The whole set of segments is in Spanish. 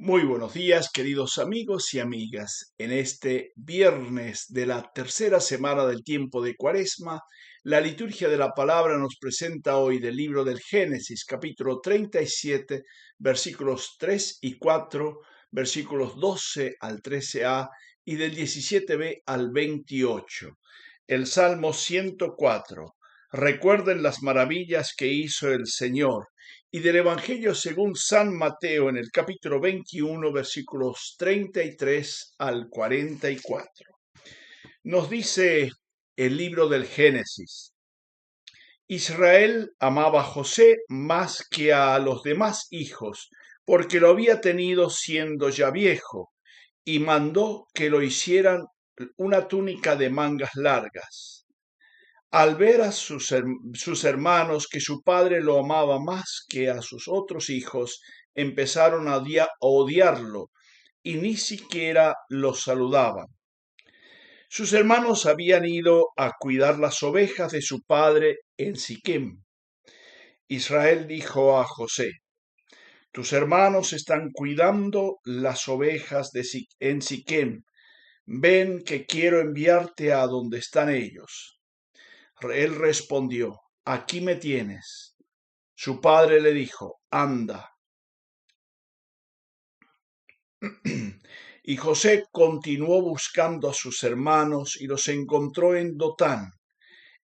Muy buenos días, queridos amigos y amigas. En este viernes de la tercera semana del tiempo de Cuaresma, la liturgia de la palabra nos presenta hoy del libro del Génesis, capítulo 37, versículos 3 y 4, versículos 12 al 13a y del 17b al 28. El Salmo 104. Recuerden las maravillas que hizo el Señor, y del Evangelio según San Mateo en el capítulo 21, versículos 33 al 44. Nos dice el libro del Génesis: Israel amaba a José más que a los demás hijos, porque lo había tenido siendo ya viejo, y mandó que lo hicieran una túnica de mangas largas. Al ver a sus hermanos que su padre lo amaba más que a sus otros hijos, empezaron a odiarlo y ni siquiera lo saludaban. Sus hermanos habían ido a cuidar las ovejas de su padre en Siquem. Israel dijo a José: tus hermanos están cuidando las ovejas en Siquem. Ven que quiero enviarte a donde están ellos. Él respondió: aquí me tienes. Su padre le dijo: anda. Y José continuó buscando a sus hermanos y los encontró en Dotán.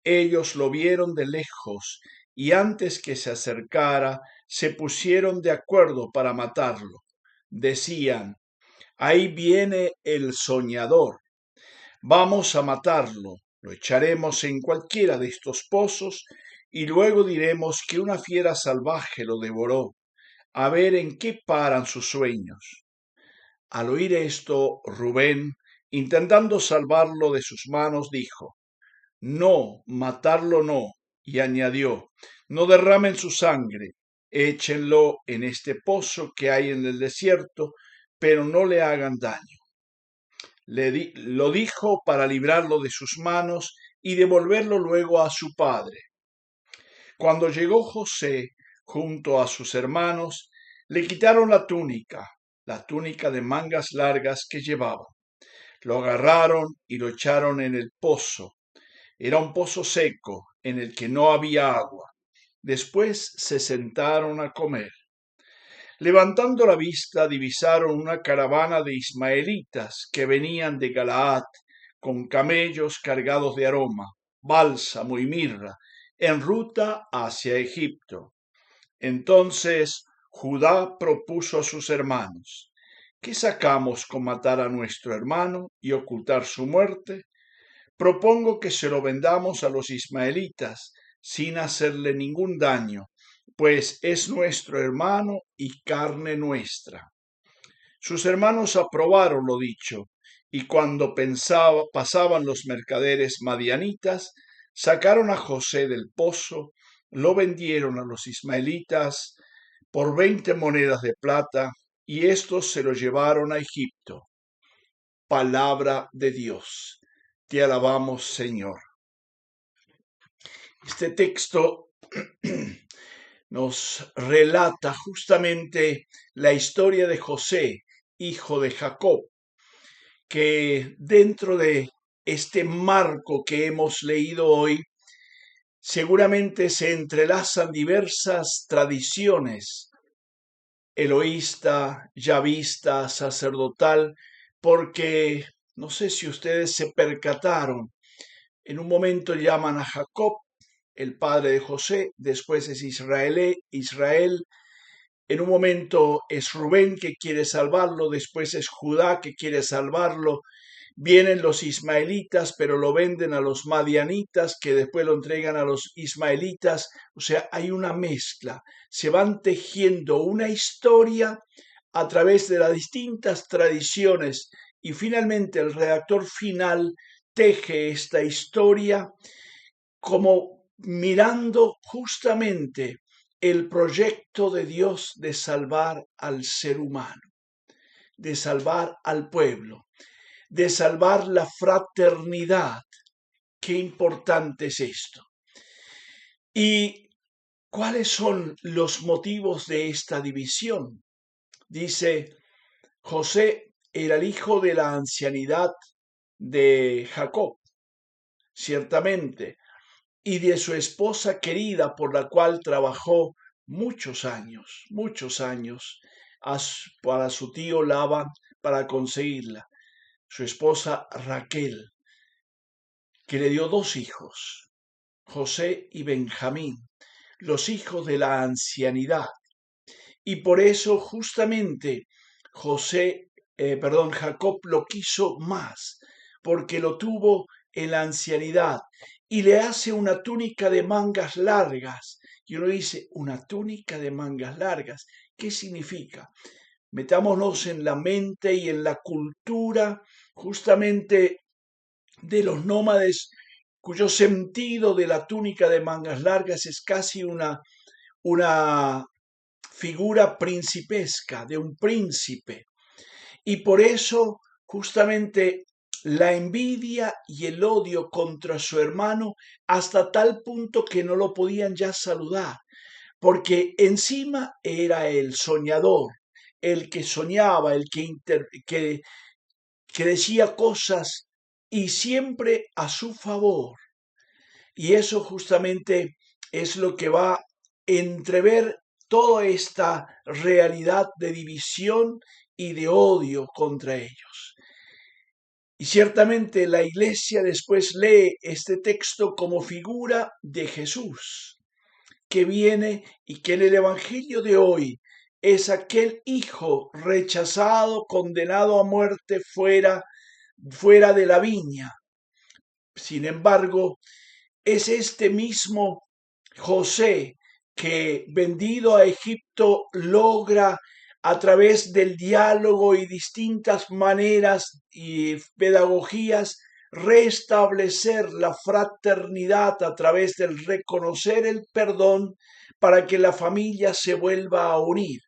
Ellos lo vieron de lejos y antes que se acercara, se pusieron de acuerdo para matarlo. Decían: ahí viene el soñador. Vamos a matarlo. Lo echaremos en cualquiera de estos pozos y luego diremos que una fiera salvaje lo devoró, a ver en qué paran sus sueños. Al oír esto, Rubén, intentando salvarlo de sus manos, dijo: no, matarlo no. Y añadió: no derramen su sangre, échenlo en este pozo que hay en el desierto, pero no le hagan daño. Lo dijo para librarlo de sus manos y devolverlo luego a su padre. Cuando llegó José junto a sus hermanos, le quitaron la túnica de mangas largas que llevaba. Lo agarraron y lo echaron en el pozo. Era un pozo seco en el que no había agua. Después se sentaron a comer. Levantando la vista, divisaron una caravana de ismaelitas que venían de Galaad con camellos cargados de aroma, bálsamo y mirra, en ruta hacia Egipto. Entonces Judá propuso a sus hermanos: ¿qué sacamos con matar a nuestro hermano y ocultar su muerte? Propongo que se lo vendamos a los ismaelitas sin hacerle ningún daño, pues es nuestro hermano y carne nuestra. Sus hermanos aprobaron lo dicho, y cuando pasaban los mercaderes madianitas, sacaron a José del pozo, lo vendieron a los ismaelitas por 20 monedas de plata, y éstos se lo llevaron a Egipto. Palabra de Dios. Te alabamos, Señor. Este texto nos relata justamente la historia de José, hijo de Jacob, que dentro de este marco que hemos leído hoy, seguramente se entrelazan diversas tradiciones eloísta, yavista, sacerdotal, porque no sé si ustedes se percataron, en un momento llaman a Jacob, el padre de José, después es Israel, en un momento es Rubén que quiere salvarlo, después es Judá que quiere salvarlo, vienen los ismaelitas, pero lo venden a los madianitas, que después lo entregan a los ismaelitas, o sea, hay una mezcla, se van tejiendo una historia a través de las distintas tradiciones y finalmente el redactor final teje esta historia como mirando justamente el proyecto de Dios de salvar al ser humano, de salvar al pueblo, de salvar la fraternidad. Qué importante es esto. ¿Y cuáles son los motivos de esta división? Dice: José era el hijo de la ancianidad de Jacob, ciertamente, y de su esposa querida por la cual trabajó muchos años para su tío Labán para conseguirla, su esposa Raquel, que le dio dos hijos, José y Benjamín, los hijos de la ancianidad. Y por eso justamente Jacob lo quiso más, porque lo tuvo en la ancianidad y le hace una túnica de mangas largas. Y uno dice, una túnica de mangas largas, ¿qué significa? Metámonos en la mente y en la cultura justamente de los nómades, cuyo sentido de la túnica de mangas largas es casi una figura principesca, de un príncipe. Y por eso justamente la envidia y el odio contra su hermano hasta tal punto que no lo podían ya saludar, porque encima era el soñador, el que soñaba, que decía cosas y siempre a su favor. Y eso justamente es lo que va a entrever toda esta realidad de división y de odio contra ellos. Y ciertamente la iglesia después lee este texto como figura de Jesús, que viene y que en el Evangelio de hoy es aquel hijo rechazado, condenado a muerte fuera de la viña. Sin embargo, es este mismo José que, vendido a Egipto, logra a través del diálogo y distintas maneras y pedagogías restablecer la fraternidad a través del reconocer el perdón para que la familia se vuelva a unir.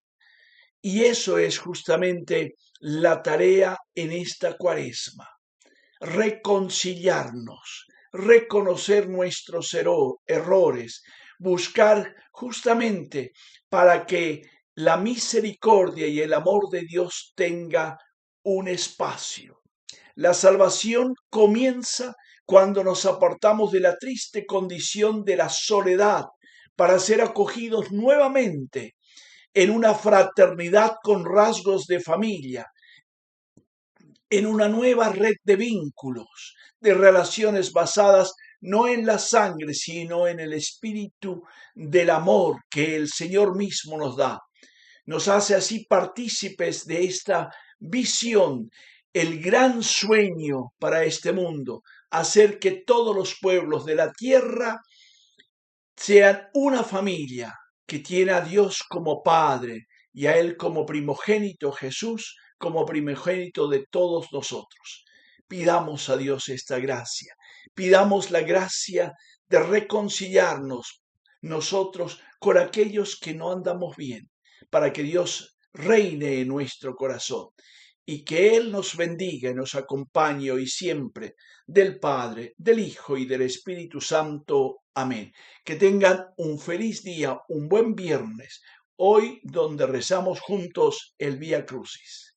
Y eso es justamente la tarea en esta cuaresma, reconciliarnos, reconocer nuestros errores, buscar justamente para que la misericordia y el amor de Dios tenga un espacio. La salvación comienza cuando nos apartamos de la triste condición de la soledad para ser acogidos nuevamente en una fraternidad con rasgos de familia, en una nueva red de vínculos, de relaciones basadas no en la sangre, sino en el espíritu del amor que el Señor mismo nos da. Nos hace así partícipes de esta visión, el gran sueño para este mundo, hacer que todos los pueblos de la tierra sean una familia que tiene a Dios como Padre y a Él como primogénito, Jesús como primogénito de todos nosotros. Pidamos a Dios esta gracia, pidamos la gracia de reconciliarnos nosotros con aquellos que no andamos bien, para que Dios reine en nuestro corazón y que Él nos bendiga y nos acompañe hoy siempre, del Padre, del Hijo y del Espíritu Santo. Amén. Que tengan un feliz día, un buen viernes, hoy donde rezamos juntos el Vía Crucis.